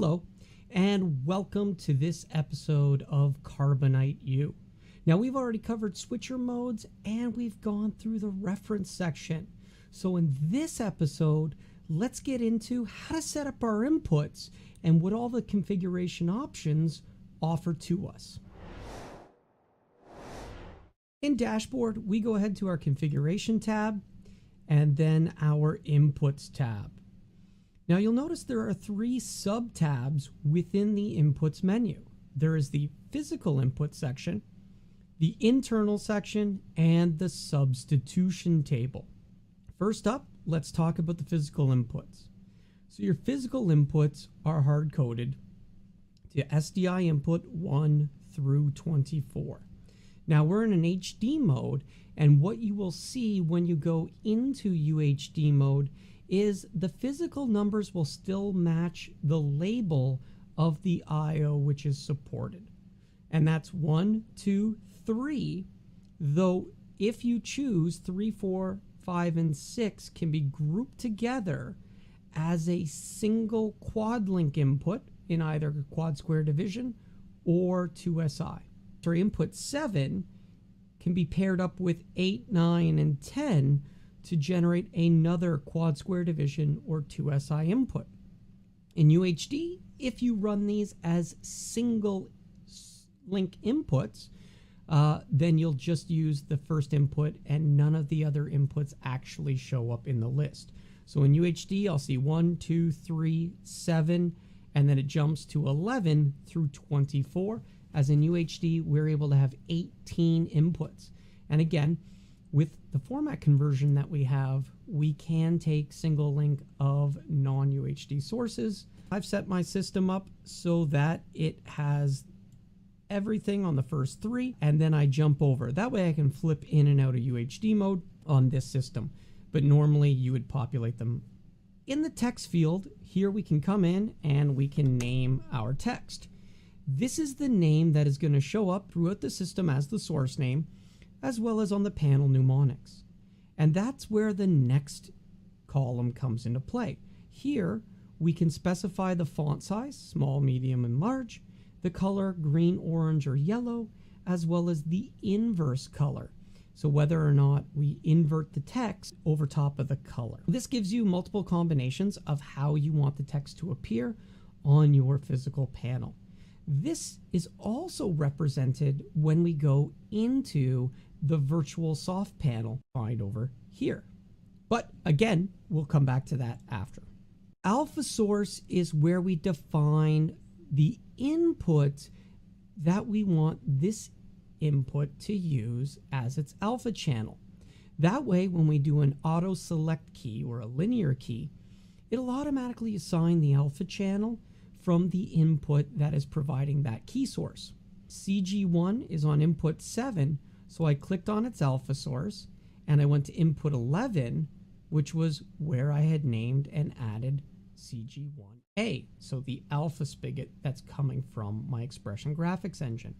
Hello, and welcome to this episode of Carbonite U. Now, we've already covered switcher modes and we've gone through the reference section. So in this episode, let's get into how to set up our inputs and what all the configuration options offer to us. In Dashboard, we go ahead to our Configuration tab and then our Inputs tab. Now you'll notice there are three sub-tabs within the Inputs menu. There is the Physical Input section, the Internal section, and the Substitution table. First up, let's talk about the physical inputs. So your physical inputs are hard-coded to SDI input 1 through 24. Now we're in an HD mode, and what you will see when you go into UHD mode is the physical numbers will still match the label of the IO which is supported. And that's 1, 2, 3, though if you choose 3, 4, 5, and 6 can be grouped together as a single quad link input in either quad square division or 2SI. So input 7 can be paired up with 8, 9, and 10 to generate another quad square division or 2SI input. In UHD, if you run these as single link inputs, then you'll just use the first input and none of the other inputs actually show up in the list. So in UHD, I'll see 1, 2, 3, 7, and then it jumps to 11 through 24. As in UHD, we're able to have 18 inputs. And again, with the format conversion that we have, we can take single link of non-UHD sources. I've set my system up so that it has everything on the first three, and then I jump over. That way I can flip in and out of UHD mode on this system. But normally you would populate them. In the text field, here we can come in and we can name our text. This is the name that is going to show up throughout the system as the source name, as well as on the panel mnemonics. And that's where the next column comes into play. Here, we can specify the font size, small, medium, and large, the color, green, orange, or yellow, as well as the inverse color. So whether or not we invert the text over top of the color. This gives you multiple combinations of how you want the text to appear on your physical panel. This is also represented when we go into the virtual soft panel find over here. But again, we'll come back to that after. Alpha source is where we define the input that we want this input to use as its alpha channel. That way, when we do an auto select key or a linear key, it'll automatically assign the alpha channel from the input that is providing that key source. CG1 is on input 7, so I clicked on its alpha source and I went to input 11, which was where I had named and added CG1A, so the alpha spigot that's coming from my expression graphics engine.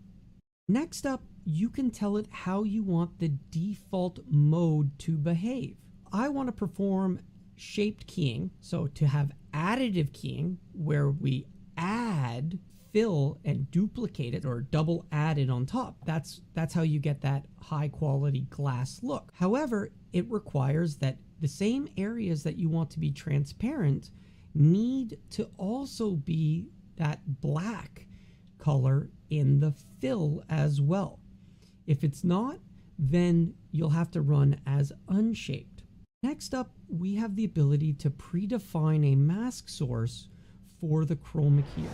Next up, you can tell it how you want the default mode to behave. I want to perform shaped keying, so to have additive keying where we add, fill, and duplicate it or double add it on top. That's how you get that high quality glass look. However, it requires that the same areas that you want to be transparent need to also be that black color in the fill as well. If it's not, then you'll have to run as unshaped. Next up, we have the ability to predefine a mask source for the chroma key.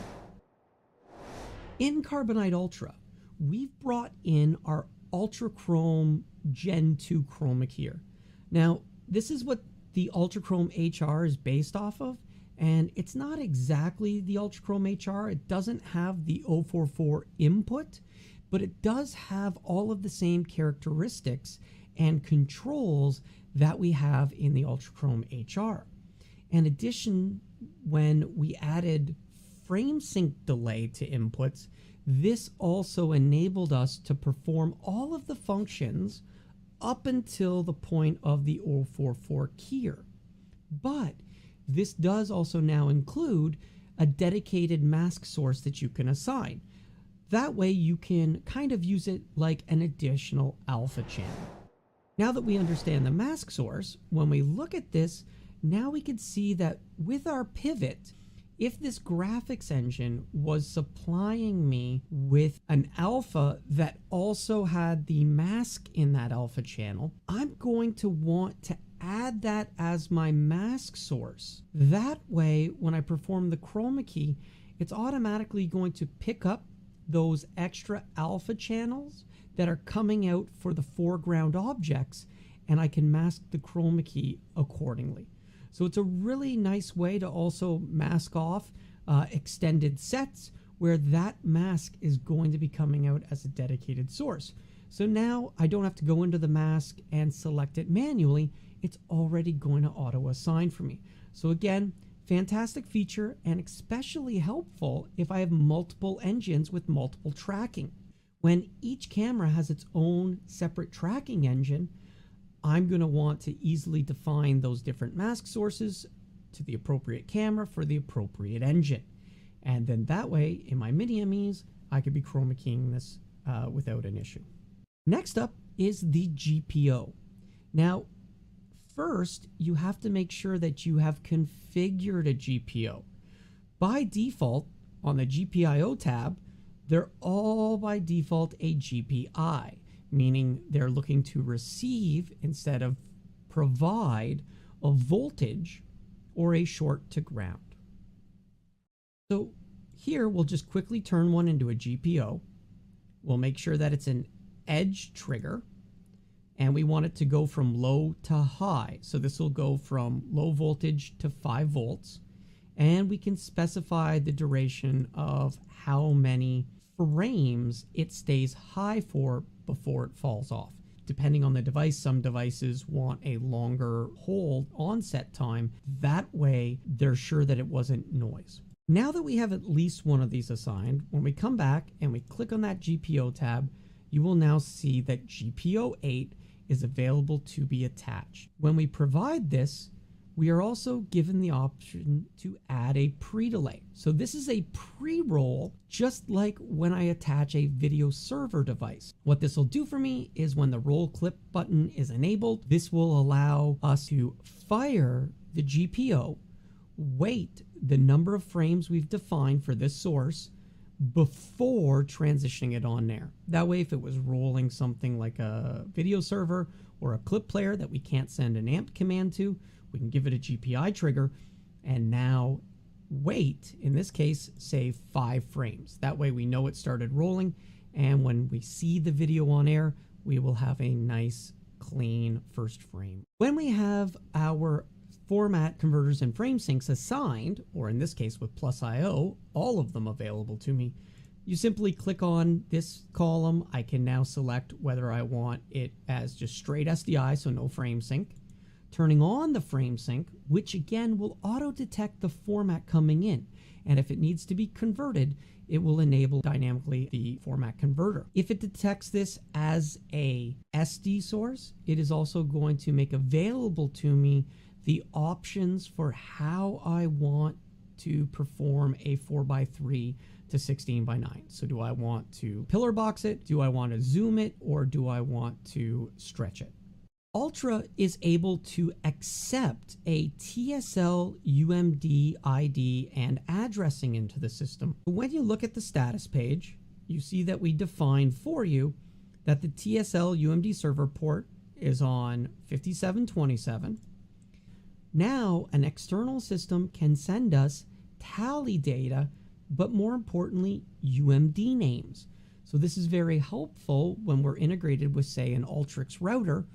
In Carbonite Ultra, we've brought in our Ultra Chrome Gen 2 chroma key. Now, this is what the Ultra Chrome HR is based off of, and it's not exactly the Ultra Chrome HR. It doesn't have the 044 input, but it does have all of the same characteristics and controls that we have in the Ultra Chrome HR. In addition, when we added frame sync delay to inputs, this also enabled us to perform all of the functions up until the point of the 044 keyer. But this does also now include a dedicated mask source that you can assign. That way you can kind of use it like an additional alpha channel. Now that we understand the mask source, when we look at this, now we can see that with our pivot, if this graphics engine was supplying me with an alpha that also had the mask in that alpha channel, I'm going to want to add that as my mask source. That way, when I perform the chroma key, it's automatically going to pick up those extra alpha channels that are coming out for the foreground objects, and I can mask the chroma key accordingly. So it's a really nice way to also mask off extended sets where that mask is going to be coming out as a dedicated source. So now I don't have to go into the mask and select it manually. It's already going to auto assign for me. So again, fantastic feature, and especially helpful if I have multiple engines with multiple tracking. When each camera has its own separate tracking engine, I'm going to want to easily define those different mask sources to the appropriate camera for the appropriate engine. And then that way, in my mini MEs, I could be chroma keying this without an issue. Next up is the GPO. Now, first, you have to make sure that you have configured a GPO. By default, on the GPIO tab, they're all by default a GPI, meaning they're looking to receive instead of provide a voltage or a short to ground. So here we'll just quickly turn one into a GPO. We'll make sure that it's an edge trigger, and we want it to go from low to high. So this will go from low voltage to 5 volts, and we can specify the duration of how many frames it stays high for before it falls off. Depending on the device, some devices want a longer hold onset time. That way, they're sure that it wasn't noise. Now that we have at least one of these assigned, when we come back and we click on that GPO tab, you will now see that GPO 8 is available to be attached. When we provide this, we are also given the option to add a pre-delay. So this is a pre-roll, just like when I attach a video server device. What this will do for me is when the roll clip button is enabled, this will allow us to fire the GPO, wait the number of frames we've defined for this source before transitioning it on there. That way, if it was rolling something like a video server or a clip player that we can't send an amp command to, we can give it a GPI trigger and now wait, in this case, say 5 frames. That way we know it started rolling, and when we see the video on air, we will have a nice, clean first frame. When we have our format converters and frame syncs assigned, or in this case with +IO, all of them available to me, you simply click on this column. I can now select whether I want it as just straight SDI, so no frame sync, turning on the frame sync, which again will auto detect the format coming in. And if it needs to be converted, it will enable dynamically the format converter. If it detects this as a SD source, it is also going to make available to me the options for how I want to perform a 4:3 to 16:9. So do I want to pillar box it? Do I want to zoom it? Or do I want to stretch it? Ultra is able to accept a TSL UMD ID and addressing into the system. When you look at the status page, you see that we define for you that the TSL UMD server port is on 5727. Now, an external system can send us tally data, but more importantly, UMD names. So this is very helpful when we're integrated with, say, an Ultrix router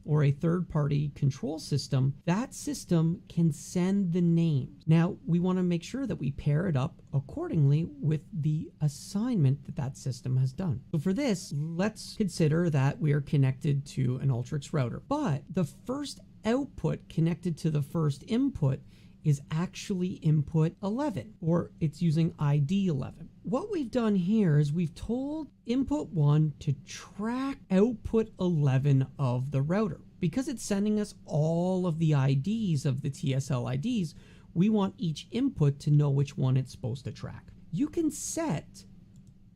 or a third-party control system. That system can send the names. Now, we want to make sure that we pair it up accordingly with the assignment that that system has done. So for this, let's consider that we are connected to an Ultrix router, but the first output connected to the first input is actually input 11, or it's using ID 11. What we've done here is we've told input 1 to track output 11 of the router. Because it's sending us all of the IDs of the TSL IDs, we want each input to know which one it's supposed to track. You can set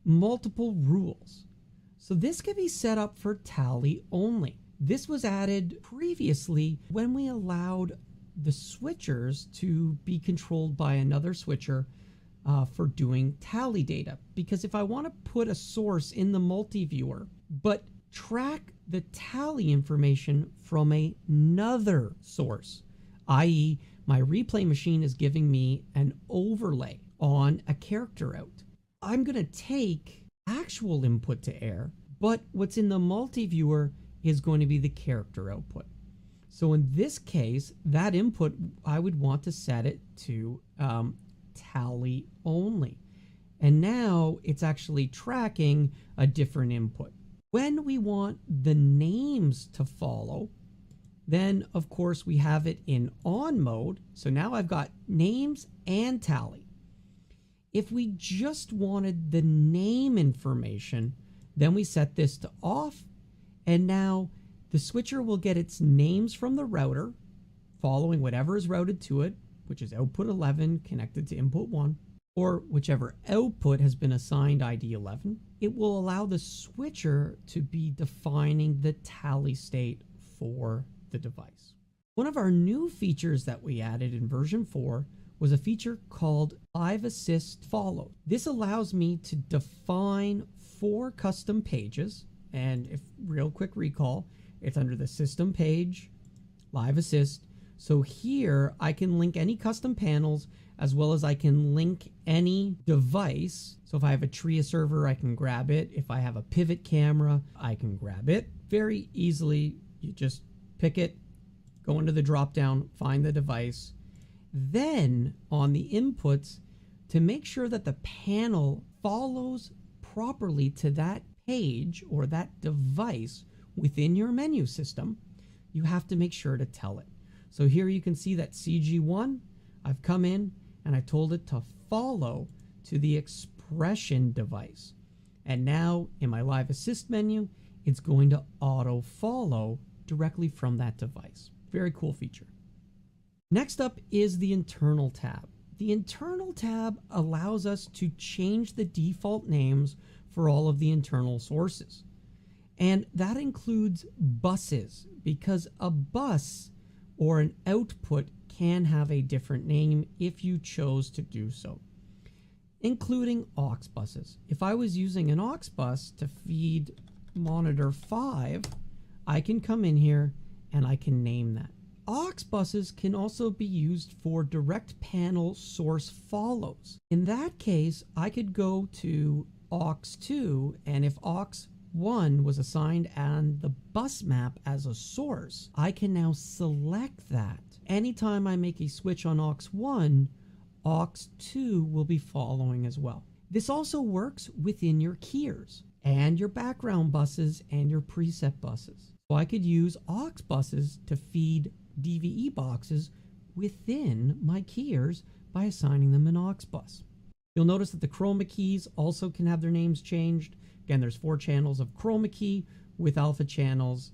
multiple rules. So this can be set up for tally only. This was added previously when we allowed the switchers to be controlled by another switcher for doing tally data. Because if I want to put a source in the multi-viewer, but track the tally information from another source, i.e. my replay machine is giving me an overlay on a character out, I'm going to take actual input to air, but what's in the multi-viewer is going to be the character output. So in this case, that input, I would want to set it to tally only. And now it's actually tracking a different input. When we want the names to follow, then of course we have it in on mode. So now I've got names and tally. If we just wanted the name information, then we set this to off, and now the switcher will get its names from the router, following whatever is routed to it, which is output 11 connected to input 1, or whichever output has been assigned ID 11. It will allow the switcher to be defining the tally state for the device. One of our new features that we added in version 4 was a feature called Live Assist Follow. This allows me to define 4 custom pages, and if real quick recall, it's under the system page, Live Assist. So here I can link any custom panels as well as I can link any device. So if I have a TRIA server, I can grab it. If I have a pivot camera, I can grab it very easily. You just pick it, go into the drop down, find the device. Then on the inputs, to make sure that the panel follows properly to that page or that device within your menu system, you have to make sure to tell it. So here you can see that CG1, I've come in and I told it to follow to the expression device. And now in my Live Assist menu, it's going to auto follow directly from that device. Very cool feature. Next up is the internal tab. The internal tab allows us to change the default names for all of the internal sources. And that includes buses, because a bus or an output can have a different name if you chose to do so, including aux buses. If I was using an aux bus to feed monitor 5, I can come in here and I can name that. Aux buses can also be used for direct panel source follows. In that case, I could go to aux2, and if aux1 was assigned on the bus map as a source, I can now select that. Anytime I make a switch on aux1, aux2 will be following as well. This also works within your keyers and your background buses and your preset buses. So I could use aux buses to feed DVE boxes within my keyers by assigning them an aux bus. You'll notice that the chroma keys also can have their names changed. Again, there's 4 channels of chroma key with alpha channels,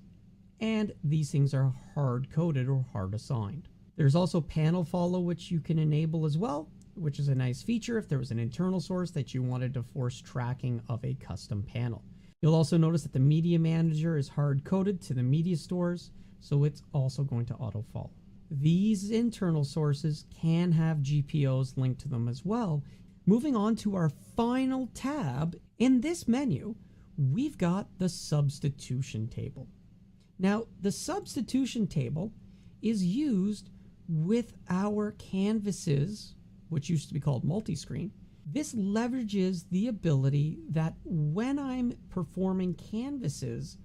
and these things are hard-coded or hard assigned. There's also panel follow, which you can enable as well, which is a nice feature if there was an internal source that you wanted to force tracking of a custom panel. You'll also notice that the media manager is hard-coded to the media stores, so it's also going to auto-follow. These internal sources can have GPOs linked to them as well. Moving on to our final tab, in this menu, we've got the substitution table. Now, the substitution table is used with our canvases, which used to be called multi-screen. This leverages the ability that when I'm performing canvases,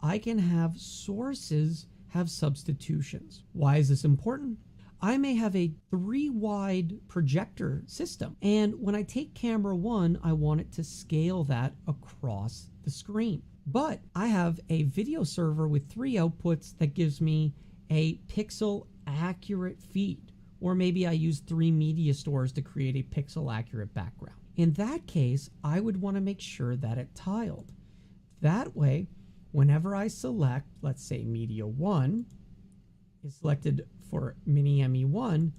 I can have sources have substitutions. Why is this important? I may have a 3-wide projector system, and when I take camera 1, I want it to scale that across the screen. But I have a video server with 3 outputs that gives me a pixel accurate feed, or maybe I use 3 media stores to create a pixel accurate background. In that case, I would want to make sure that it tiled. That way, whenever I select, let's say media 1 is selected for mini ME1,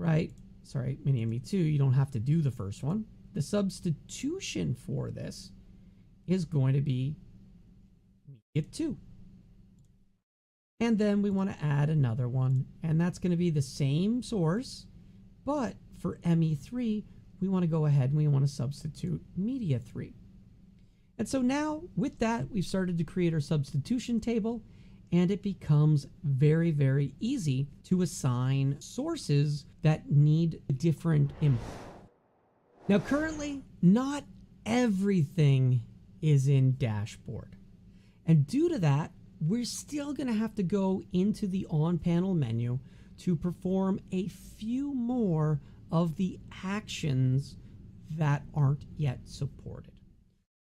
right? Sorry, Mini ME2, you don't have to do the first one. The substitution for this is going to be Media 2. And then we want to add another one, and that's going to be the same source, but for ME3, we want to go ahead and we want to substitute Media 3. And so now with that, we've started to create our substitution table, and it becomes very, very easy to assign sources that need different input. Now currently, not everything is in Dashboard. And due to that, we're still going to have to go into the on-panel menu to perform a few more of the actions that aren't yet supported.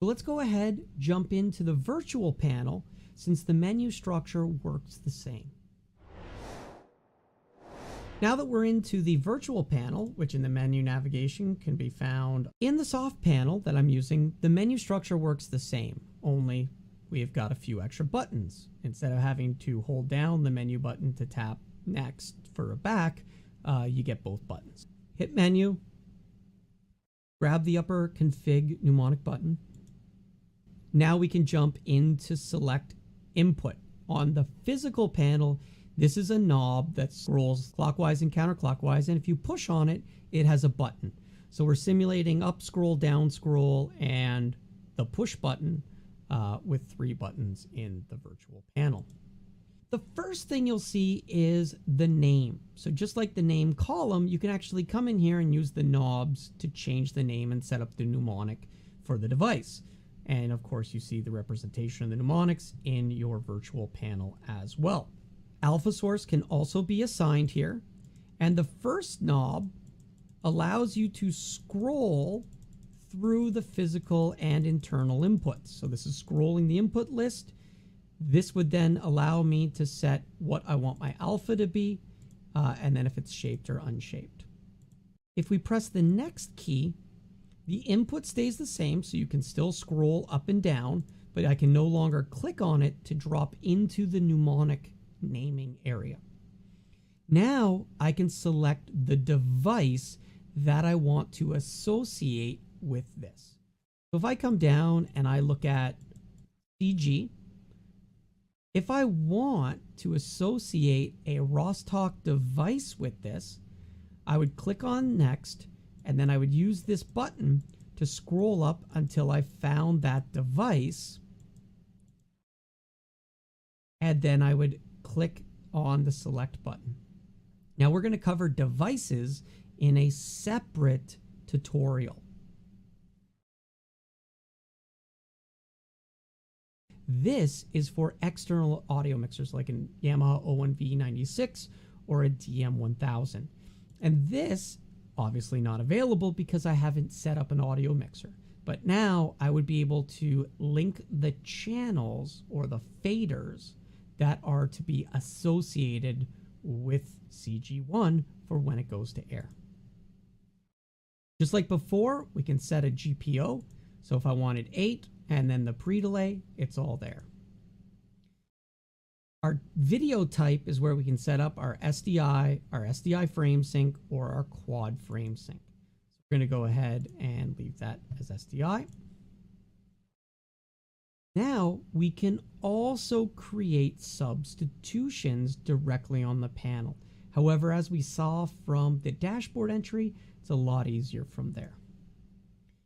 So let's go ahead, jump into the virtual panel, since the menu structure works the same. Now that we're into the virtual panel, which in the menu navigation can be found in the soft panel that I'm using, the menu structure works the same, only we've got a few extra buttons. Instead of having to hold down the menu button to tap next for a back, you get both buttons. Hit menu, grab the upper config mnemonic button. Now we can jump into select input. On the physical panel, this is a knob that scrolls clockwise and counterclockwise, and if you push on it, it has a button. So we're simulating up scroll, down scroll, and the push button with 3 buttons in the virtual panel. The first thing you'll see is the name. So just like the name column, you can actually come in here and use the knobs to change the name and set up the mnemonic for the device. And of course, you see the representation of the mnemonics in your virtual panel as well. Alpha source can also be assigned here. And the first knob allows you to scroll through the physical and internal inputs. So this is scrolling the input list. This would then allow me to set what I want my alpha to be, and then if it's shaped or unshaped. If we press the next key, the input stays the same, so you can still scroll up and down, but I can no longer click on it to drop into the mnemonic naming area. Now I can select the device that I want to associate with this. So if I come down and I look at CG, if I want to associate a Rostock device with this, I would click on next, and then I would use this button to scroll up until I found that device. And then I would click on the select button. Now we're going to cover devices in a separate tutorial. This is for external audio mixers like a Yamaha O1V96 or a DM1000. And this, obviously not available because I haven't set up an audio mixer. But now I would be able to link the channels or the faders that are to be associated with CG1 for when it goes to air. Just like before, we can set a GPO. So if I wanted 8 and then the pre-delay, it's all there. Our video type is where we can set up our SDI frame sync, or our quad frame sync. So we're going to go ahead and leave that as SDI. Now we can also create substitutions directly on the panel. However, as we saw from the dashboard entry, it's a lot easier from there.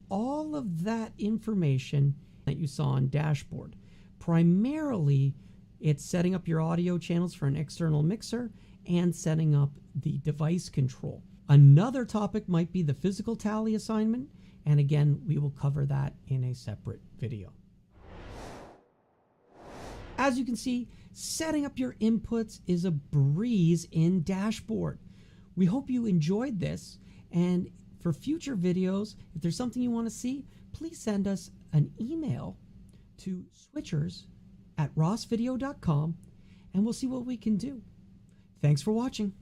All of that information that you saw on dashboard, primarily it's setting up your audio channels for an external mixer and setting up the device control. Another topic might be the physical tally assignment, and again, we will cover that in a separate video. As you can see, setting up your inputs is a breeze in dashboard. We hope you enjoyed this, and for future videos, if there's something you want to see, please send us an email to switchers@rossvideo.com, and we'll see what we can do. Thanks for watching.